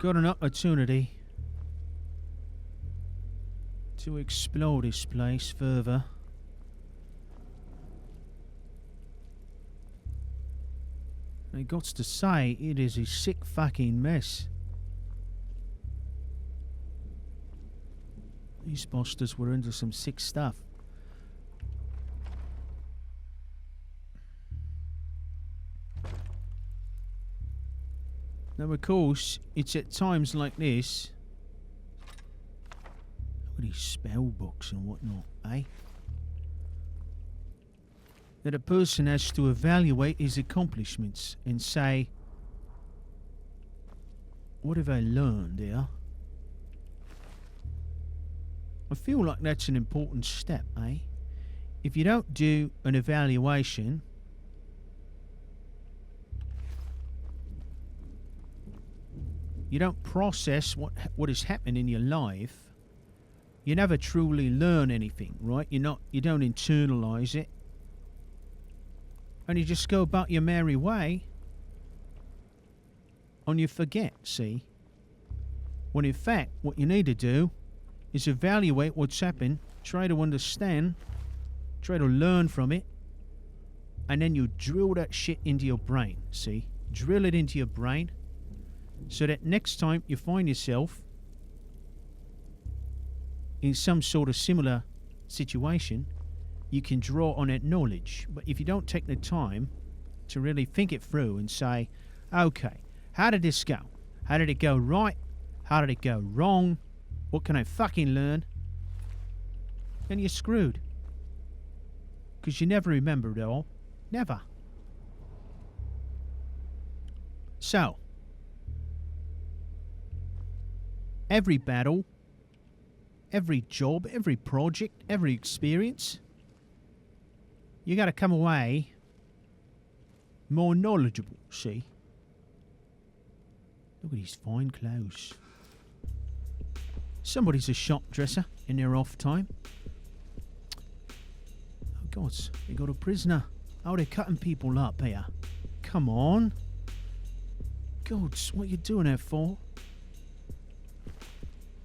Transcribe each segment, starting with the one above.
got an opportunity to explore this place further. I got to say, it is a sick fucking mess. These bastards were into some sick stuff. Now, of course, it's at times like this. Look at these spell books and whatnot, eh? That a person has to evaluate his accomplishments and say, what have I learned here? I feel like that's an important step, eh? If you don't do an evaluation, you don't process what is happening in your life, you never truly learn anything, right? You don't internalize it. And you just go about your merry way. And you forget, see? When in fact, what you need to do is evaluate what's happened, try to understand, try to learn from it, and then you drill that shit into your brain, see? Drill it into your brain so that next time you find yourself in some sort of similar situation, you can draw on that knowledge. But if you don't take the time to really think it through and say, okay, how did this go? How did it go right? How did it go wrong? What can I fucking learn? Then you're screwed. Because you never remember it all. Never. So, every battle, every job, every project, every experience, you got to come away more knowledgeable, see? Look at these fine clothes. Somebody's a shop dresser in their off time. Oh, God, they got a prisoner. Oh, they're cutting people up here. Come on. Gods, what are you doing that for?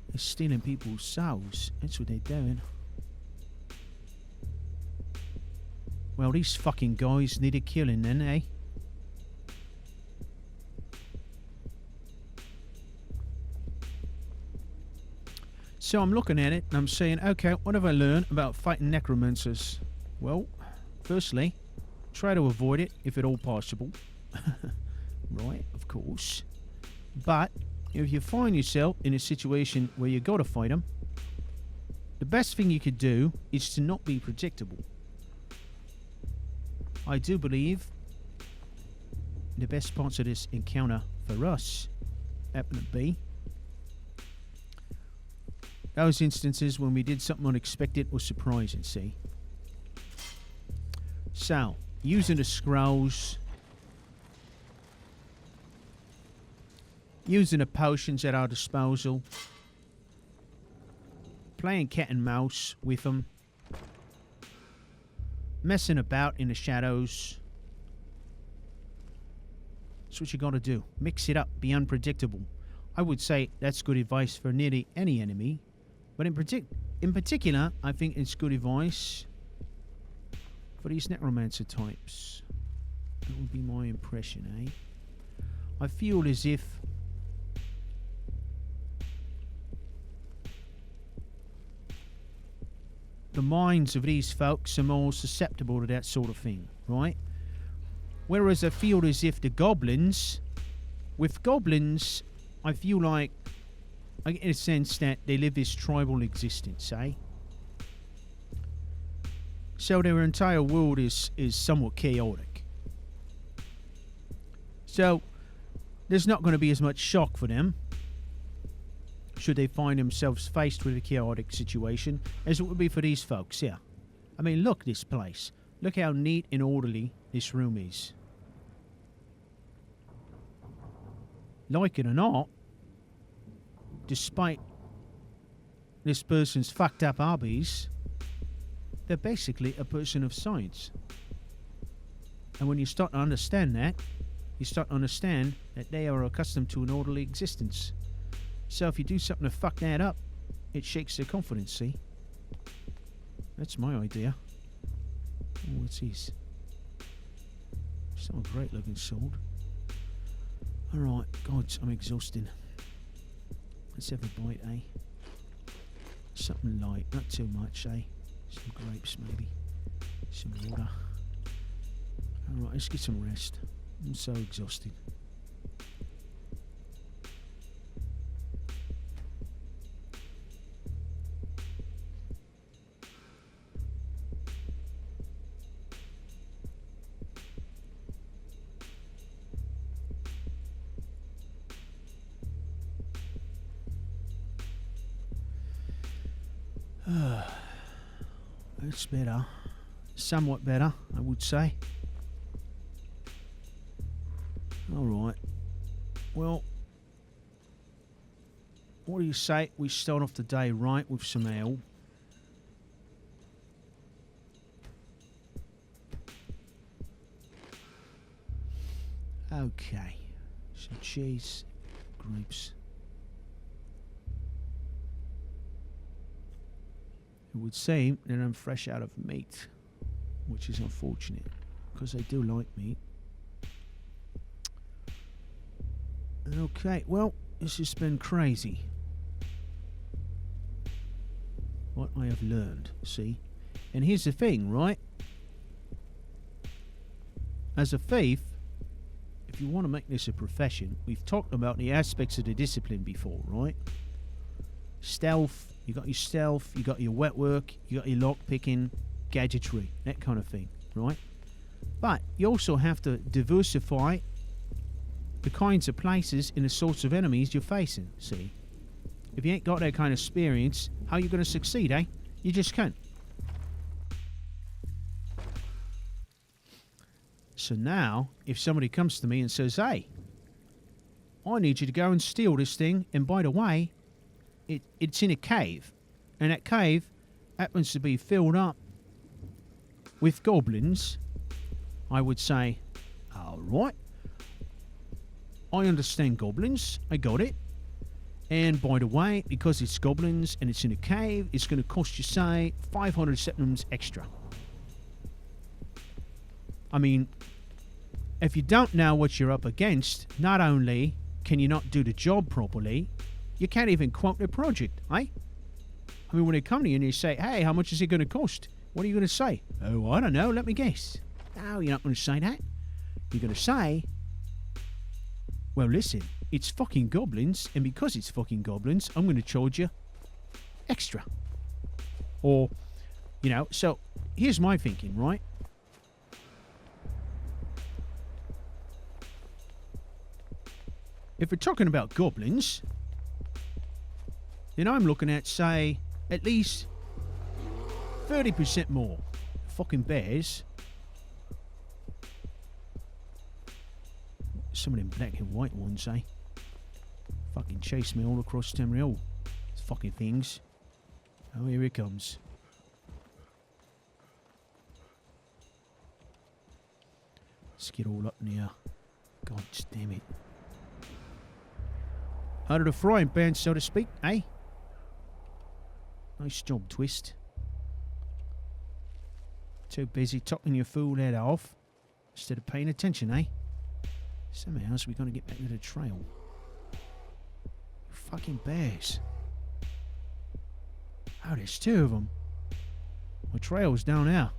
They're stealing people's souls. That's what they're doing. Well, these fucking guys need a killing then, eh? So I'm looking at it and I'm saying, okay, what have I learned about fighting necromancers? Well, firstly, try to avoid it if at all possible. Right, of course. But if you find yourself in a situation where you got to fight them, the best thing you could do is to not be predictable. I do believe the best parts of this encounter for us happen to be those instances when we did something unexpected or surprising, see? So, using the scrolls, using the potions at our disposal, playing cat and mouse with them, messing about in the shadows. That's what you got to do. Mix it up. Be unpredictable. I would say that's good advice for nearly any enemy. But in particular, I think it's good advice for these necromancer types. That would be my impression, eh? I feel as if the minds of these folks are more susceptible to that sort of thing, right? Whereas I feel as if the goblins, with goblins, I feel like I get a sense that they live this tribal existence, eh? So their entire world is somewhat chaotic. So there's not going to be as much shock for them should they find themselves faced with a chaotic situation as it would be for these folks here. I mean, look this place. Look how neat and orderly this room is. Like it or not, despite this person's fucked up hobbies, they're basically a person of science. And when you start to understand that, you start to understand that they are accustomed to an orderly existence. So if you do something to fuck that up, it shakes their confidence, see? That's my idea. Oh, what's his? It's not a great looking sword. Alright, God, I'm exhausting. Let's have a bite, eh? Something light, not too much, eh? Some grapes, maybe. Some water. Alright, let's get some rest. I'm so exhausted. That's better. Somewhat better, I would say. Alright. Well, what do you say we start off the day right with some ale? Okay. Some cheese, grapes. It would seem that I'm fresh out of meat, which is unfortunate, because I do like meat. Okay, well, this has been crazy. What I have learned, see? And here's the thing, right? As a thief, if you want to make this a profession, we've talked about the aspects of the discipline before, right? Stealth. You got your stealth, you got your wet work, you got your lock picking, gadgetry, that kind of thing, right? But you also have to diversify the kinds of places and the sorts of enemies you're facing, see? If you ain't got that kind of experience, how are you going to succeed, eh? You just can't. So now, if somebody comes to me and says, hey, I need you to go and steal this thing, and by the way, it's in a cave, and that cave happens to be filled up with goblins, I would say, alright, I understand goblins, I got it, and by the way, because it's goblins and it's in a cave, it's going to cost you, say, 500 septims extra. I mean, if you don't know what you're up against, not only can you not do the job properly, you can't even quote the project, eh? I mean, when they come to you and they say, hey, how much is it going to cost? What are you going to say? Oh, I don't know, let me guess. No, you're not going to say that. You're going to say, well, listen, it's fucking goblins, and because it's fucking goblins, I'm going to charge you extra. Or, you know, so here's my thinking, right? If we're talking about goblins, then I'm looking at, say, at least 30% more. Fucking bears. Some of them black and white ones, eh? Fucking chase me all across Tamriel. These fucking things. Oh, here it comes. Let's get all up in here. God damn it. Out of the frying pan, so to speak, eh? Nice job, Twist. Too busy topping your fool head off instead of paying attention, eh? Somehow we're going to get back to the trail. Fucking bears. Oh, there's two of them. My trail's down there.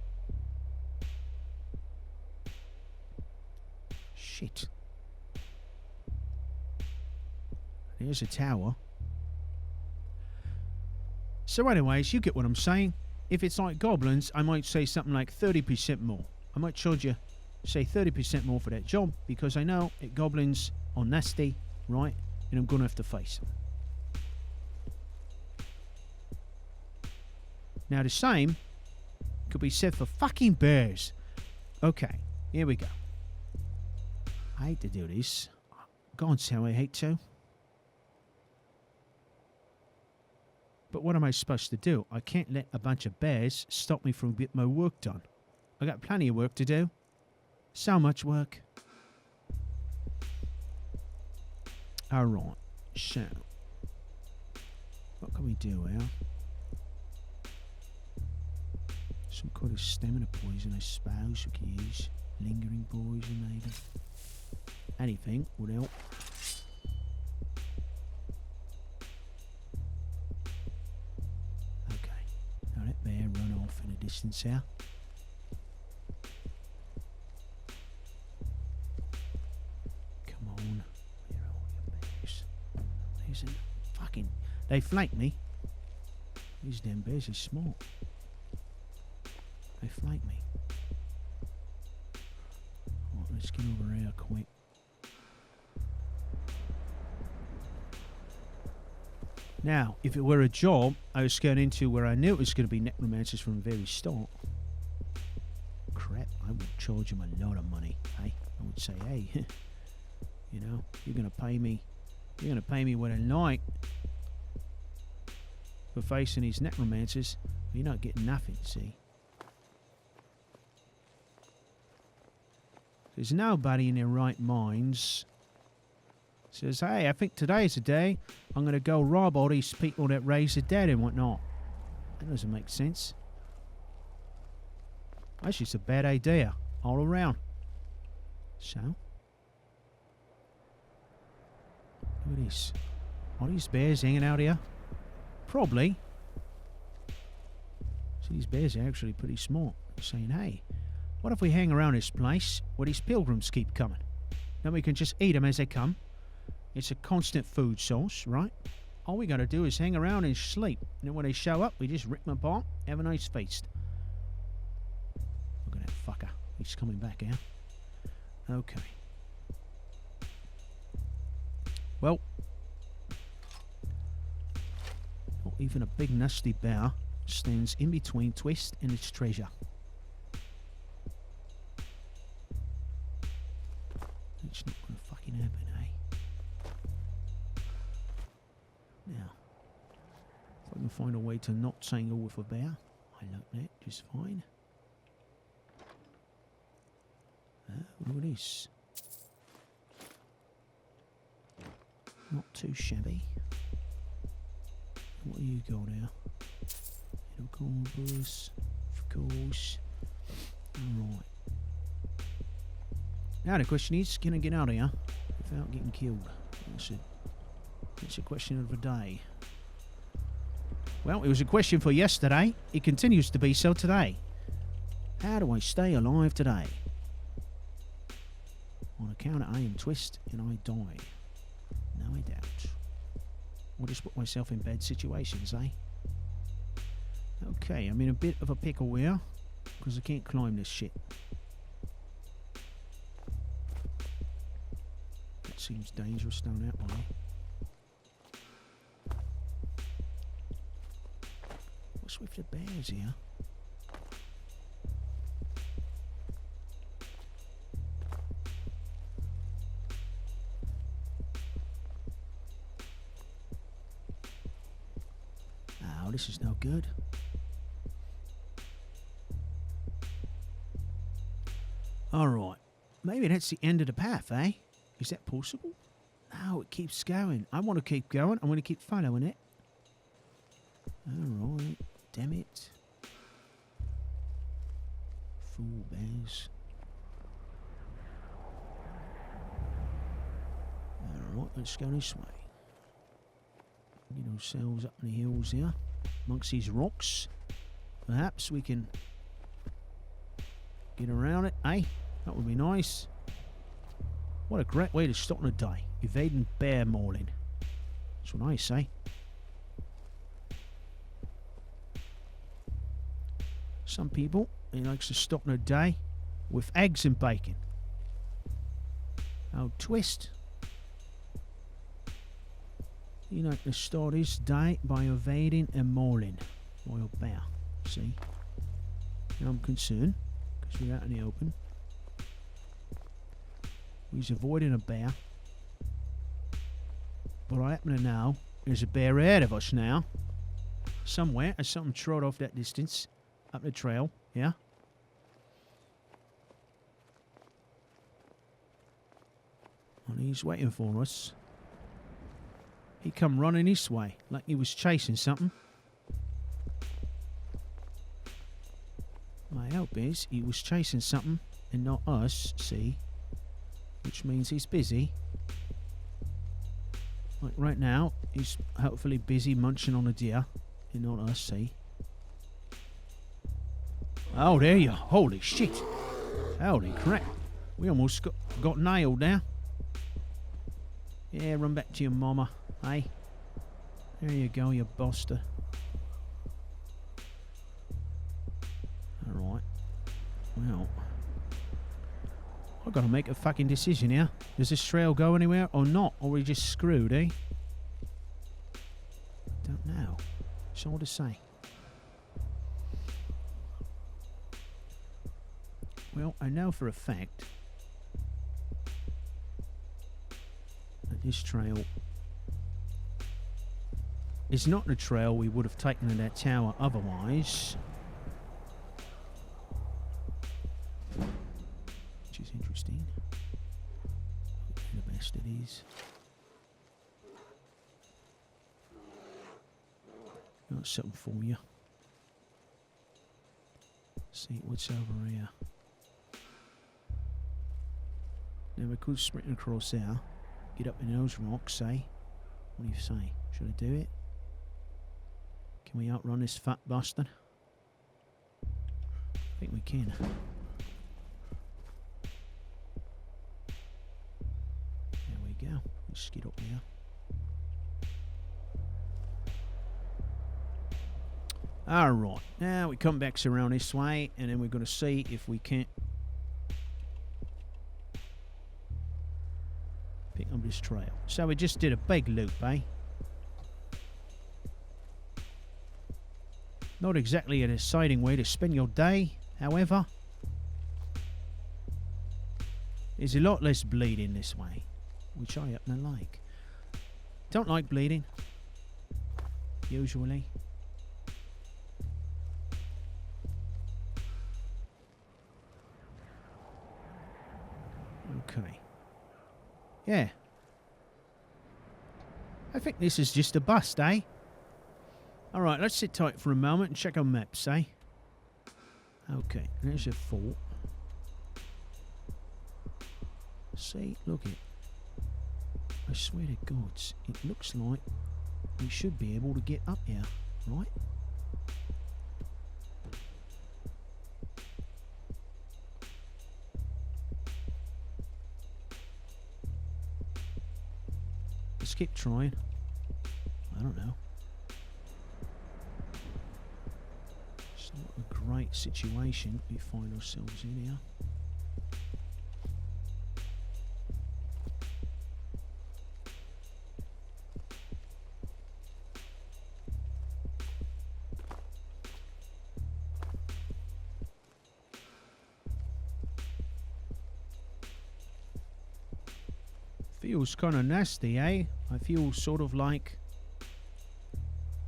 Shit. There's a tower. So anyways, you get what I'm saying. If it's like goblins, I might say something like 30% more. I might charge you, say 30% more for that job, because I know that goblins are nasty, right? And I'm going to have to face them. Now the same could be said for fucking bears. Okay, here we go. I hate to do this. God's how I hate to. But what am I supposed to do? I can't let a bunch of bears stop me from getting my work done. I got plenty of work to do. So much work. Alright, so What can we do here? Some kind of stamina poison, I suppose we could use. Lingering poison, maybe. Anything would help. Okay. Now let bear run off in the distance here. Come on. Where are all your bears? There's a fucking... They flank me. These damn bears are smart. They flank me. Right, let's get over here quick. Now, if it were a job I was going into where I knew it was going to be necromancers from the very start, crap, I would charge them a lot of money. Hey, I would say, hey, you know, you're going to pay me what I like for facing these necromancers. You're not getting nothing, see? There's nobody in their right minds says, hey, I think today's the day I'm going to go rob all these people that raise the dead and whatnot. That doesn't make sense. That's just a bad idea all around. So, look at this. Are these bears hanging out here? Probably. See, these bears are actually pretty smart. They're saying, hey, what if we hang around this place where these pilgrims keep coming? Then we can just eat them as they come. It's a constant food source, right? All we got to do is hang around and sleep. And then when they show up, we just rip them apart, have a nice feast. Look at that fucker. He's coming back here. Okay. Well. Not even a big nasty bear stands in between Twist and its treasure. It's not going to fucking happen, eh? Now, if I can find a way to not tangle with a bear, I like that just fine. Look at this. Not too shabby. What do you got there? Little corners, of course. Alright. Now the question is, can I get out of here without getting killed? It's a question of the day. Well, it was a question for yesterday. It continues to be so today. How do I stay alive today? On account of I am Twist and I die. No, I doubt. I'll just put myself in bad situations, eh? Okay, I'm in a bit of a pickle here because I can't climb this shit. That seems dangerous down that way. What's with the bears here? Oh, this is no good. Alright, maybe that's the end of the path, eh? Is that possible? No, it keeps going. I want to keep going. I want to keep following it. Alright, damn it. Fool bears. Alright, let's go this way. Get ourselves up in the hills here, amongst these rocks. Perhaps we can get around it, eh? That would be nice. What a great way to start on a day. Evading bear mauling. That's what I say. Some people, he likes to start on a day with eggs and bacon. Oh, Twist. You like to start his day by evading a mauling by a bear. See? And I'm concerned, because we're out in the open. He's avoiding a bear. But I happen to know there's a bear ahead of us now. Somewhere, as something trod off that distance, up the trail, yeah? And he's waiting for us. He come running this way, like he was chasing something. My hope is he was chasing something and not us, see? Which means he's busy. Like right now, he's hopefully busy munching on a deer and not us, see? Oh, there you are. Holy shit. Holy crap. We almost got nailed now. Yeah, run back to your mama, hey? There you go, you buster. Alright. Well, I've got to make a fucking decision here. Does this trail go anywhere or not? Or are we just screwed, eh? Don't know. It's hard to say. Well, I know for a fact that this trail is not the trail we would have taken to that tower otherwise. Which is interesting. The best it is. Got something for you. See what's over here. Now we could sprint across there, get up in those rocks, say. What do you say? Should I do it? Can we outrun this fat bastard? I think we can. There we go. Let's get up here. Alright, now we come back around this way and then we're going to see if we can't pick up this trail. So we just did a big loop, eh? Not exactly an exciting way to spend your day, however. There's a lot less bleeding this way, which I happen to like. Don't like bleeding, usually. Okay. Yeah. I think this is just a bust, eh? Alright, let's sit tight for a moment and check our maps, eh? Okay, there's a fort. See, look it. I swear to God, it looks like we should be able to get up here, right? Let's keep trying. I don't know. It's not a great situation we find ourselves in here. Feels kind of nasty, eh? I feel sort of like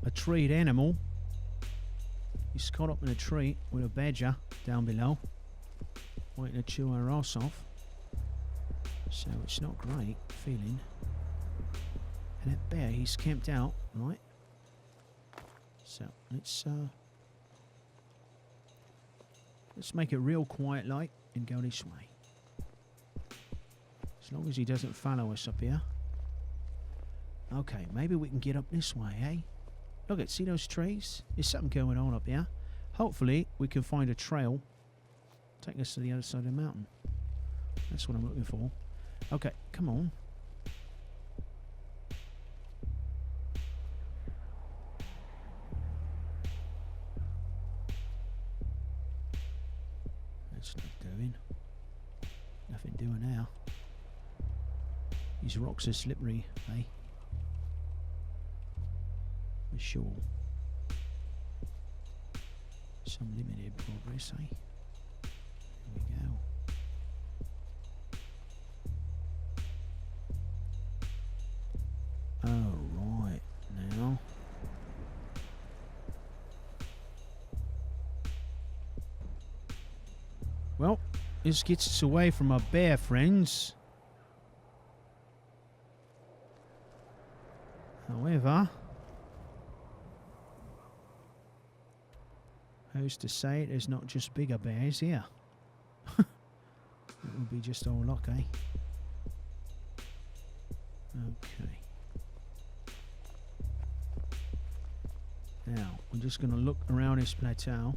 a treed animal. He's caught up in a tree with a badger down below, waiting to chew our ass off. So it's not great feeling. And that bear, he's camped out, right? So let's make it real quiet like and go this way. As long as he doesn't follow us up here. Okay, maybe we can get up this way, eh? Look at, see those trees? There's something going on up here. Hopefully, we can find a trail. Take us to the other side of the mountain. That's what I'm looking for. Okay, come on. That's not doing. Nothing doing now. These rocks are slippery, eh? For sure. Some limited progress, eh? Here we go. Oh, right. Now. Well, this gets us away from our bear friends. However, who's to say there's not just bigger bears here? It would be just all luck, eh? Okay. Now, we're just going to look around this plateau.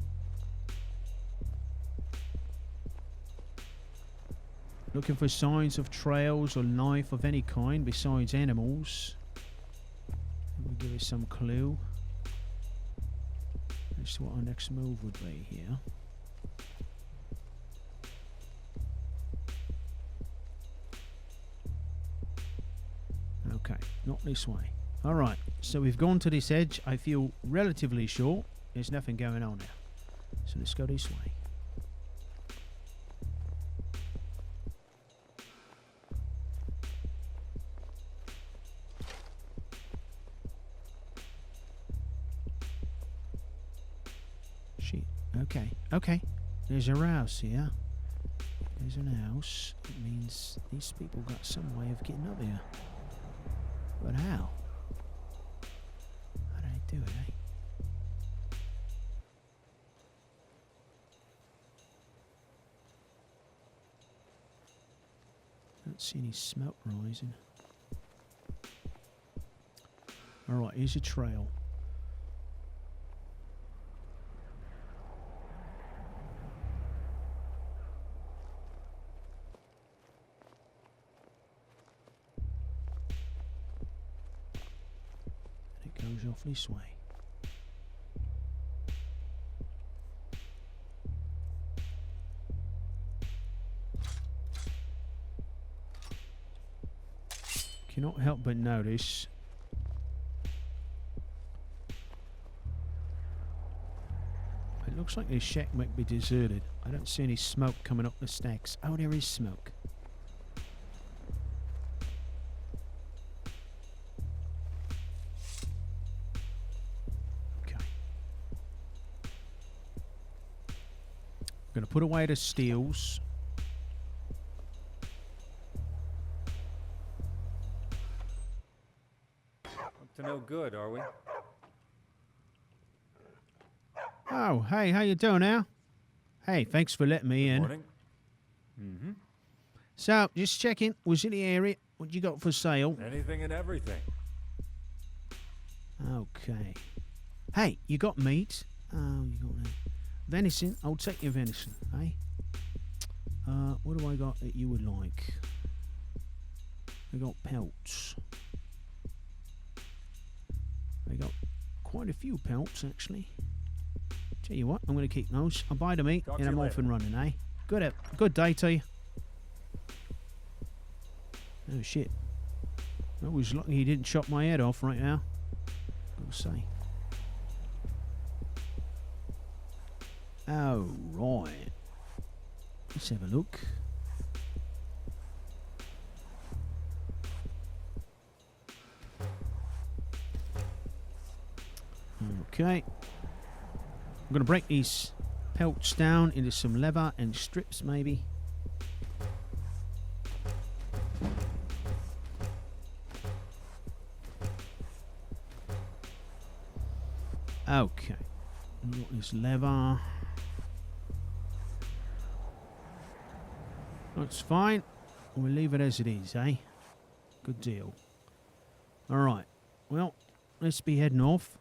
Looking for signs of trails or life of any kind besides animals. We'll give us some clue as to what our next move would be here. Okay, not this way. Alright, so we've gone to this edge. I feel relatively sure there's nothing going on there. So let's go this way. Shit. Okay, okay. There's a house here. There's an house. It means these people got some way of getting up here. But how? How do they do it, eh? Don't see any smoke rising. Alright, here's a trail. Goes off this way. Cannot help but notice it looks like this shack might be deserted. I don't see any smoke coming up the stacks. Oh, there is smoke. Going to put away the steels. Up to no good, are we? Oh, hey, how you doing now? Hey, thanks for letting me in. Morning. Mm-hmm. So, just checking, was in the area. What you got for sale? Anything and everything. Okay. Hey, you got meat? Oh, you got that. Venison, I'll take your venison, eh? What do I got that you would like? I got pelts. I got quite a few pelts, actually. Tell you what, I'm going to keep those. I'll buy the meat and I'm off and running, eh? Good day to you. Oh, shit. I was lucky he didn't chop my head off right now. I'll say. Oh, right. Let's have a look. Okay. I'm going to break these pelts down into some leather and strips, maybe. Okay. What is leather? That's fine. We'll leave it as it is, eh? Good deal. Alright. Well, let's be heading off.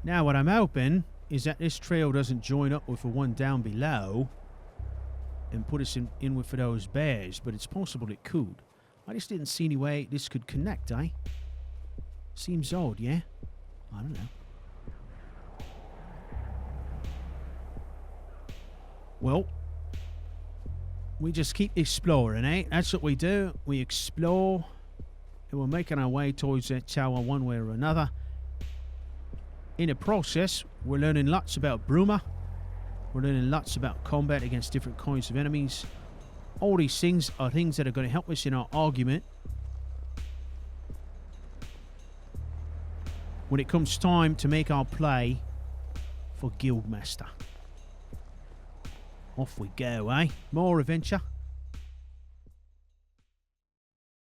Now, what I'm hoping is that this trail doesn't join up with the one down below and put us in with those bears, but it's possible it could. I just didn't see any way this could connect, eh? Seems odd, yeah? I don't know. Well, we just keep exploring, eh? That's what we do. We explore, and we're making our way towards that tower one way or another. In the process, we're learning lots about Bruma. We're learning lots about combat against different kinds of enemies. All these things are things that are going to help us in our argument when it comes time to make our play for Guildmaster. Off we go, eh? More adventure.